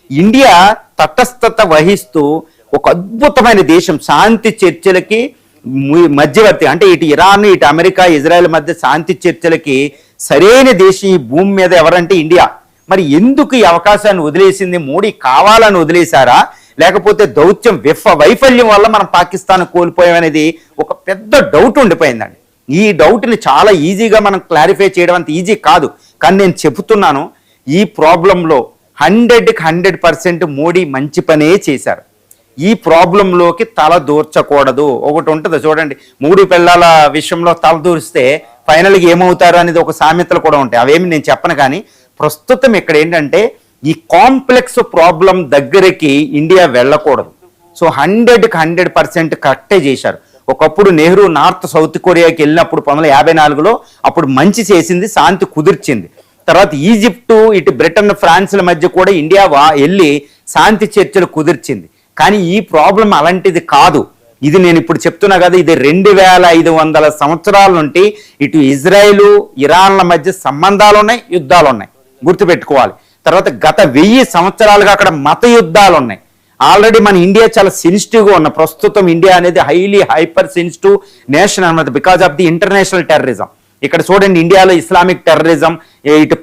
India తటస్థత వహిస్తూ ఒక అద్భుతమైన దేశం, శాంతి చర్చలకి మధ్యవర్తి, అంటే ఇటు ఇరాన్ ఇటు అమెరికా ఇజ్రాయెల్ మధ్య శాంతి చర్చలకి సరైన దేశం ఈ భూమి మీద ఎవరంటే ఇండియా. మరి ఎందుకు ఈ అవకాశాన్ని వదిలేసింది? మోడీ కావాలని వదిలేశారా, లేకపోతే దౌత్యం వైఫల్యం వల్ల మనం పాకిస్తాన్ కోల్పోయామనేది ఒక పెద్ద డౌట్ ఉండిపోయిందండి. ఈ డౌట్ని చాలా ఈజీగా మనం క్లారిఫై చేయడం అంత ఈజీ కాదు, కానీ నేను చెబుతున్నాను ఈ ప్రాబ్లంలో 100% మోడీ మంచి పనే చేశారు. ఈ ప్రాబ్లంలోకి తల దూర్చకూడదు. ఒకటి ఉంటుంది చూడండి, 3 పిల్లల విషయంలో తల దూరిస్తే ఫైనల్గా ఏమవుతారు అనేది ఒక సామెతలు కూడా ఉంటాయి, అవేమి నేను చెప్పను. కానీ ప్రస్తుతం ఇక్కడ ఏంటంటే ఈ కాంప్లెక్స్ ప్రాబ్లం దగ్గరికి ఇండియా వెళ్ళకూడదు. సో 100% కరెక్టే చేశారు. ఒకప్పుడు నెహ్రూ నార్త్ సౌత్ కొరియాకి వెళ్ళినప్పుడు 1954లో అప్పుడు మంచి చేసింది, శాంతి కుదిర్చింది. తర్వాత ఈజిప్టు ఇటు బ్రిటన్ ఫ్రాన్స్ల మధ్య కూడా ఇండియా వెళ్ళి శాంతి చర్చలు కుదిర్చింది. కానీ ఈ ప్రాబ్లం అలాంటిది కాదు. ఇది నేను ఇప్పుడు చెప్తున్నా కదా, ఇది 2500 సంవత్సరాల నుండి ఇటు ఇజ్రాయెల్ ఇరాన్ల మధ్య సంబంధాలు ఉన్నాయి, యుద్ధాలు ఉన్నాయి, గుర్తుపెట్టుకోవాలి. తర్వాత గత 1000 సంవత్సరాలుగా అక్కడ మత యుద్ధాలు ఉన్నాయి. ఆల్రెడీ మన ఇండియా చాలా సెన్సిటివ్గా ఉన్న, ప్రస్తుతం ఇండియా అనేది హైపర్ సెన్సిటివ్ నేషన్ అన్నమాట, because of the international terrorism. ఇక్కడ చూడండి, ఇండియాలో ఇస్లామిక్ టెర్రరిజం, ఇటు